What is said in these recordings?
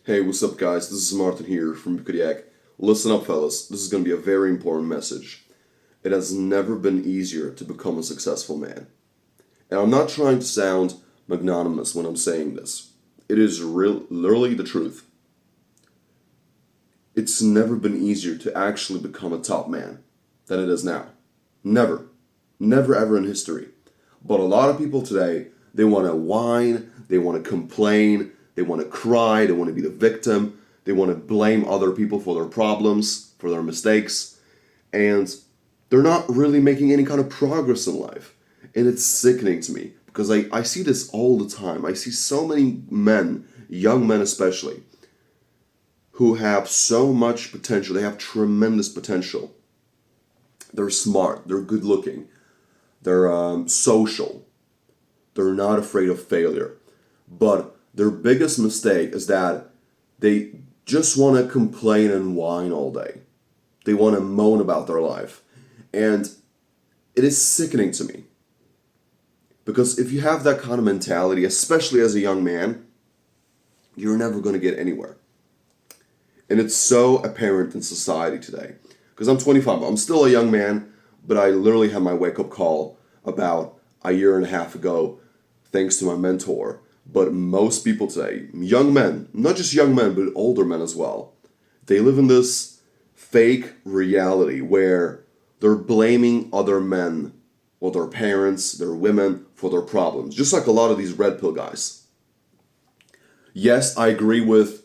Hey, what's up, guys? This is Martin here from epidemic. Listen up, fellas. This is going to be a very important message. It has never been easier to become a successful man. And I'm not trying to sound magnanimous when I'm saying this. It is literally the truth. It's never been easier to actually become a top man than it is now. Never. Never ever in history. But a lot of people today, they want to whine, they want to complain, they want to cry, they want to be the victim, they want to blame other people for their problems, for their mistakes, and they're not really making any kind of progress in life. And it's sickening to me because I see this all the time. I see so many men, young men especially, who have so much potential. They have tremendous potential. They're smart, they're good looking, they're social, they're not afraid of failure. But their biggest mistake is that they just want to complain and whine all day. They want to moan about their life. And it is sickening to me. Because if you have that kind of mentality, especially as a young man, you're never going to get anywhere. And it's so apparent in society today. Because I'm 25, I'm still a young man, but I literally had my wake-up call about a year and a half ago, thanks to my mentor. But most people today, young men, not just young men, but older men as well, they live in this fake reality where they're blaming other men or their parents, their women, for their problems. Just like a lot of these red pill guys. Yes, I agree with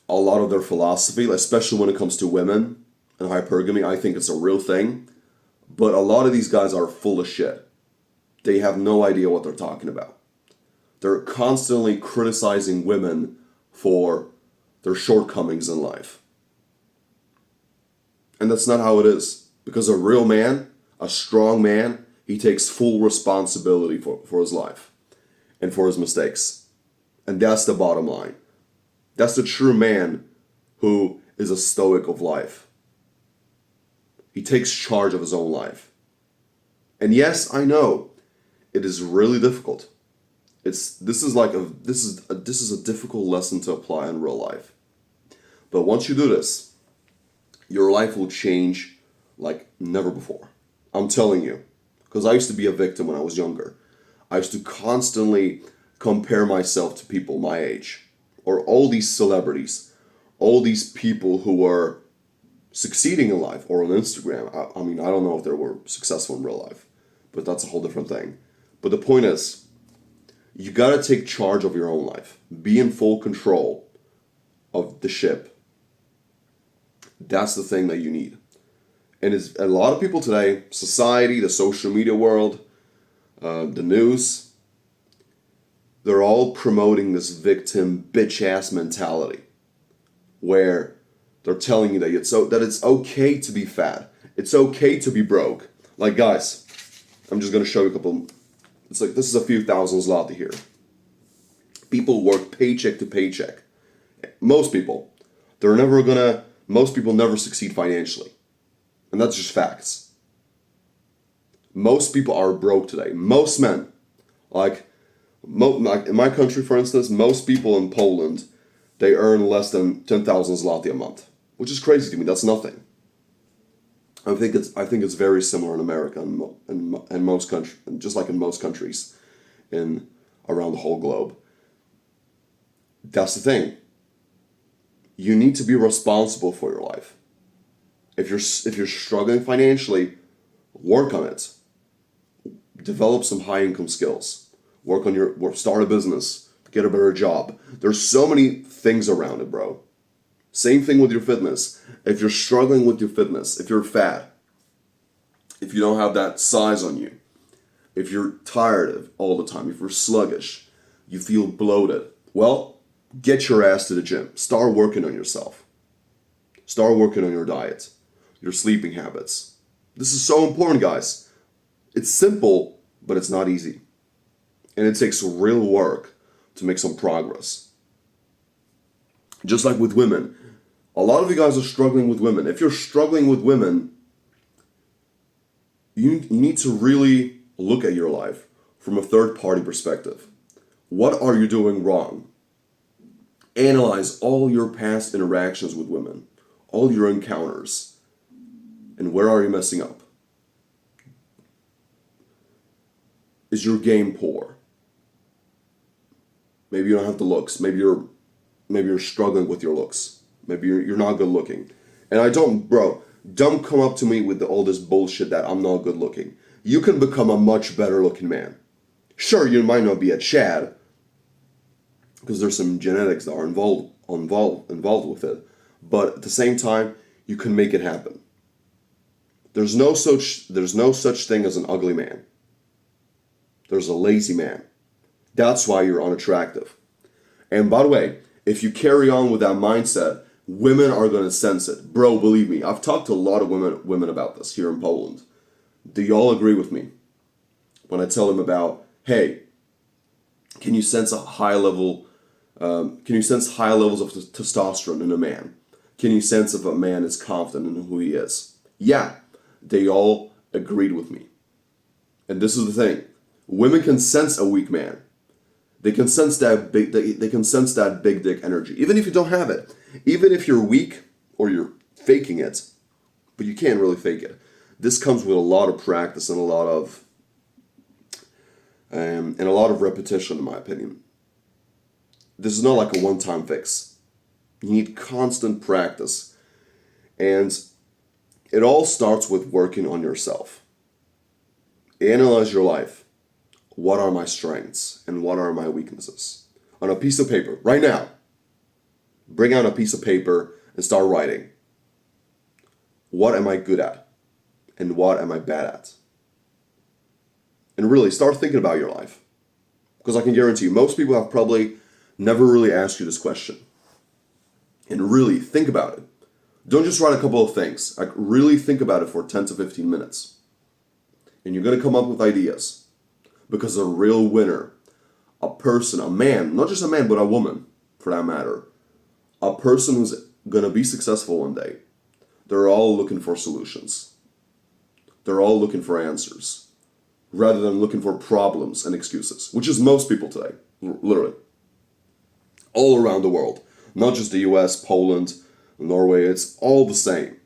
a lot of their philosophy, especially when it comes to women and hypergamy. I think it's a real thing. But a lot of these guys are full of shit. They have no idea what they're talking about. They're constantly criticizing women for their shortcomings in life. And that's not how it is. Because a real man, a strong man, he takes full responsibility for his life and for his mistakes. And that's the bottom line. That's the true man who is a stoic of life. He takes charge of his own life. And yes, I know it is really difficult. This is a difficult lesson to apply in real life. But once you do this, your life will change like never before. I'm telling you. Because I used to be a victim when I was younger. I used to constantly compare myself to people my age. Or all these celebrities. All these people who were succeeding in life. Or on Instagram. I mean, I don't know if they were successful in real life. But that's a whole different thing. But the point is, you gotta take charge of your own life. Be in full control of the ship. That's the thing that you need. And it's, a lot of people today, society, the social media world, the news, they're all promoting this victim bitch-ass mentality where they're telling you that it's okay to be fat. It's okay to be broke. Like, guys, I'm just gonna show you a couple. It's like, this is a few thousand zloty here. People work paycheck to paycheck. Most people never succeed financially. And that's just facts. Most people are broke today. Most men. Like in my country, for instance, most people in Poland, they earn less than 10,000 zloty a month. Which is crazy to me. That's nothing. I think it's very similar in America and most countries, just like in most countries, in around the whole globe. That's the thing. You need to be responsible for your life. If you're struggling financially, work on it. Develop some high income skills. Start a business. Get a better job. There's so many things around it, bro. Same thing with your fitness. If you're struggling with your fitness, if you're fat, if you don't have that size on you, if you're tired all the time, if you're sluggish, you feel bloated, well, get your ass to the gym. Start working on yourself. Start working on your diet, your sleeping habits. This is so important, guys. It's simple, but it's not easy. And it takes real work to make some progress. Just like with women. A lot of you guys are struggling with women. If you're struggling with women, you need to really look at your life from a third-party perspective. What are you doing wrong? Analyze all your past interactions with women, all your encounters, and where are you messing up? Is your game poor? Maybe you don't have the looks. Maybe you're struggling with your looks. Maybe you're not good looking. And don't come up to me with all this bullshit that I'm not good looking. You can become a much better looking man. Sure, you might not be a Chad, because there's some genetics that are involved with it. But at the same time, you can make it happen. There's no such thing as an ugly man. There's a lazy man. That's why you're unattractive. And by the way, if you carry on with that mindset, women are going to sense it. Bro, believe me, I've talked to a lot of women about this here in Poland. Do y'all agree with me when I tell them about, hey, can you sense high levels of testosterone in a man? Can you sense if a man is confident in who he is? Yeah, they all agreed with me. And this is the thing. Women can sense a weak man. They can sense that big dick energy, even if you don't have it. Even if you're weak or you're faking it, but you can't really fake it. This comes with a lot of practice and a lot of repetition, in my opinion. This is not like a one-time fix. You need constant practice, and it all starts with working on yourself. Analyze your life. What are my strengths and what are my weaknesses? On a piece of paper, right now. Bring out a piece of paper and start writing. What am I good at? And what am I bad at? And really, start thinking about your life. Because I can guarantee you, most people have probably never really asked you this question. And really, think about it. Don't just write a couple of things. Like, really think about it for 10 to 15 minutes. And you're going to come up with ideas. Because a real winner, a person, a man, not just a man, but a woman, for that matter, a person who's going to be successful one day, they're all looking for solutions. They're all looking for answers, rather than looking for problems and excuses, which is most people today, literally. All around the world, not just the US, Poland, Norway, it's all the same.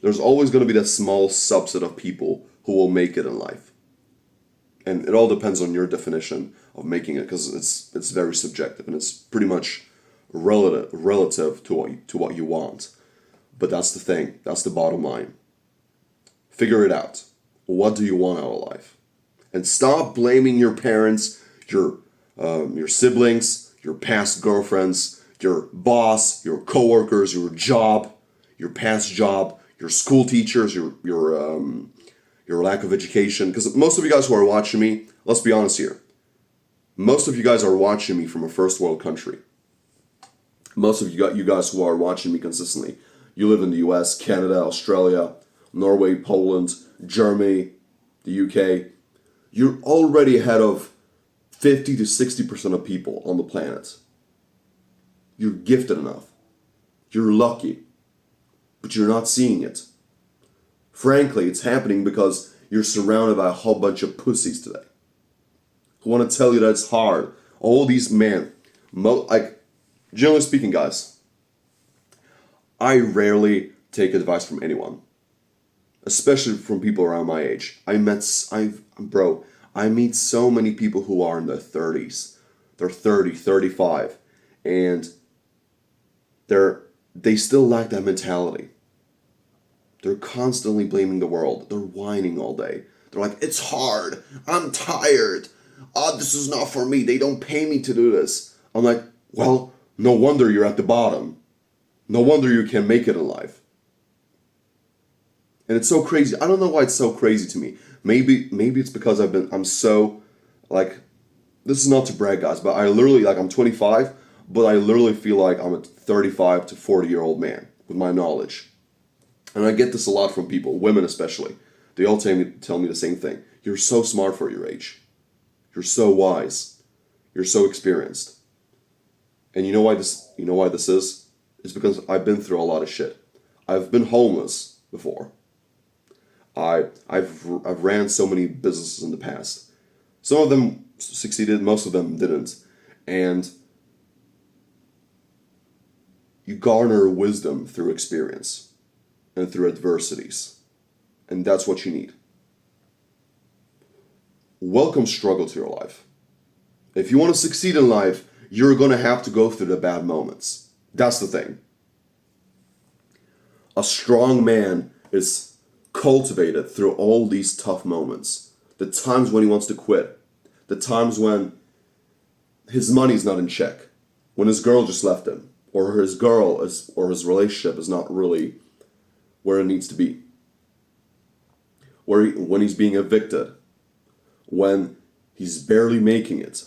There's always going to be that small subset of people who will make it in life. And it all depends on your definition of making it, because it's very subjective and it's pretty much relative to what you want. But that's the thing. That's the bottom line. Figure it out. What do you want out of life? And stop blaming your parents, your siblings, your past girlfriends, your boss, your coworkers, your job, your past job, your school teachers, your lack of education. Because most of you guys who are watching me, let's be honest here, most of you guys are watching me from a first world country. Most of you guys who are watching me consistently, you live in the US, Canada, Australia, Norway, Poland, Germany, the UK. You're already ahead of 50 to 60% of people on the planet. You're gifted enough. You're lucky. But you're not seeing it. Frankly, it's happening because you're surrounded by a whole bunch of pussies today who want to tell you that it's hard. All these men, generally speaking, guys, I rarely take advice from anyone, especially from people around my age. I meet so many people who are in their 30s. They're 30, 35, and they still lack that mentality. They're constantly blaming the world. They're whining all day. They're like, it's hard. I'm tired. This is not for me. They don't pay me to do this. I'm like, well, no wonder you're at the bottom. No wonder you can't make it in life. And it's so crazy. I don't know why it's so crazy to me. Maybe it's because I'm so, this is not to brag, guys, but I literally, I'm 25, but I literally feel like I'm a 35 to 40-year-old man with my knowledge. And I get this a lot from people, women especially. They all tell me the same thing. You're so smart for your age. You're so wise. You're so experienced. And you know why this is? It's because I've been through a lot of shit. I've been homeless before. I've ran so many businesses in the past. Some of them succeeded, most of them didn't. And You garner wisdom through experience and through adversities. And that's what you need. Welcome struggle to your life. If you want to succeed in life, you're going to have to go through the bad moments. That's the thing. A strong man is cultivated through all these tough moments. The times when he wants to quit. The times when his money's not in check. When his girl just left him. Or his relationship is not really where it needs to be. When he's being evicted. When he's barely making it.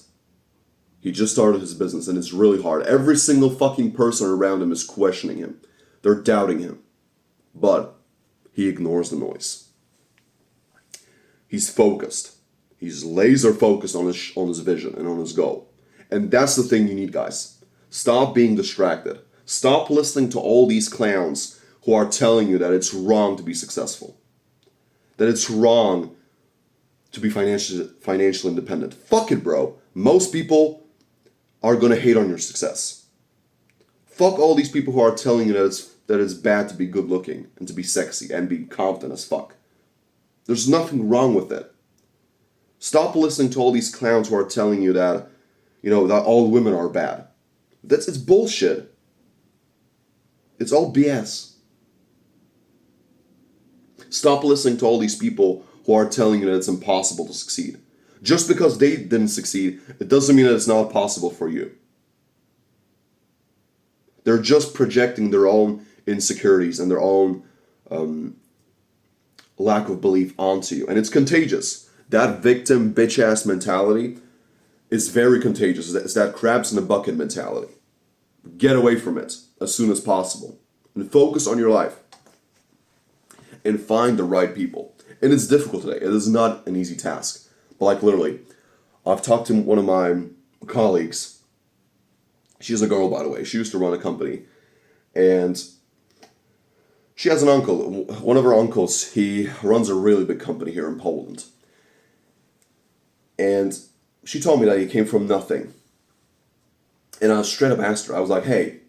He just started his business and it's really hard. Every single fucking person around him is questioning him. They're doubting him. But he ignores the noise. He's focused. He's laser focused on his vision and on his goal. And that's the thing you need, guys. Stop being distracted. Stop listening to all these clowns who are telling you that it's wrong to be successful. That it's wrong to be financially independent. Fuck it, bro. Most people are going to hate on your success. Fuck all these people who are telling you that it's bad to be good looking and to be sexy and be confident as fuck. There's nothing wrong with it. Stop listening to all these clowns who are telling you that, that all women are bad. It's bullshit. It's all BS. Stop listening to all these people who are telling you that it's impossible to succeed. Just because they didn't succeed, it doesn't mean that it's not possible for you. They're just projecting their own insecurities and their own lack of belief onto you. And it's contagious. That victim bitch-ass mentality is very contagious. It's that crabs in a bucket mentality. Get away from it as soon as possible. And focus on your life. And find the right people. And it's difficult today. It is not an easy task. But like literally, I've talked to one of my colleagues. She's a girl, by the way. She used to run a company. And she has an uncle. One of her uncles, he runs a really big company here in Poland. And she told me that he came from nothing. And I straight up asked her, I was like, hey,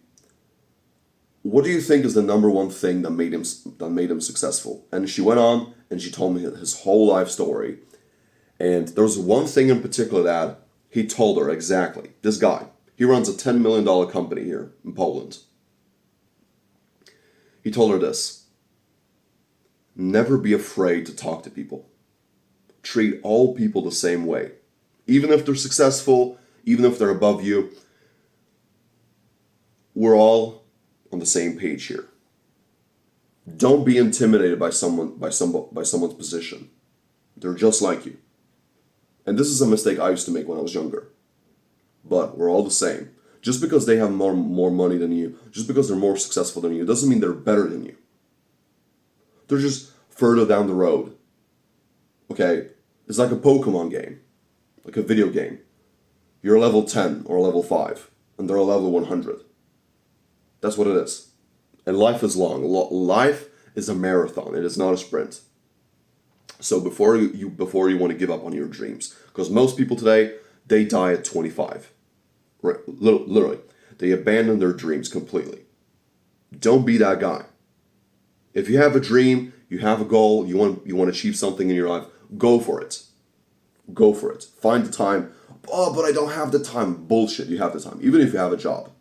what do you think is the number one thing that made him successful? And she went on and she told me his whole life story. And there was one thing in particular that he told her exactly. This guy, he runs a $10 million company here in Poland. He told her this: never be afraid to talk to people. Treat all people the same way. Even if they're successful, even if they're above you, we're all on the same page here. Don't be intimidated by someone's position. They're just like you. And this is a mistake I used to make when I was younger. But we're all the same. Just because they have more money than you, just because they're more successful than you, doesn't mean they're better than you. They're just further down the road. Okay? It's like a Pokemon game. Like a video game. You're level 10 or level 5, and they're a level 100. That's what it is. And life is long. Life is a marathon. It is not a sprint. So before you want to give up on your dreams, because most people today, they die at 25. Right? Literally. They abandon their dreams completely. Don't be that guy. If you have a dream, you have a goal, you want to achieve something in your life, go for it. Go for it. Find the time. Oh, but I don't have the time. Bullshit, you have the time. Even if you have a job.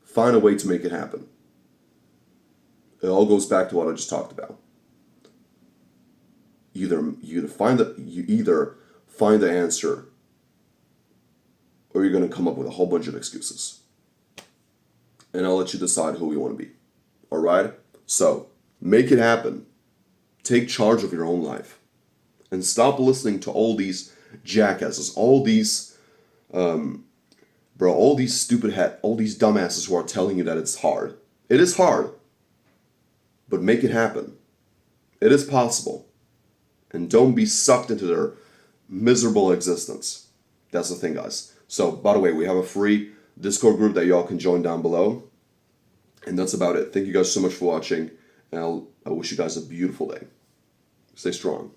Find a way to make it happen. It all goes back to what I just talked about. You either find the answer, or you're going to come up with a whole bunch of excuses. And I'll let you decide who you want to be. Alright? So, make it happen. Take charge of your own life. And stop listening to all these jackasses, all these all these dumbasses who are telling you that it's hard. It is hard. But make it happen. It is possible. And don't be sucked into their miserable existence. That's the thing, guys. So, by the way, we have a free Discord group that y'all can join down below. And that's about it. Thank you guys so much for watching. And I wish you guys a beautiful day. Stay strong.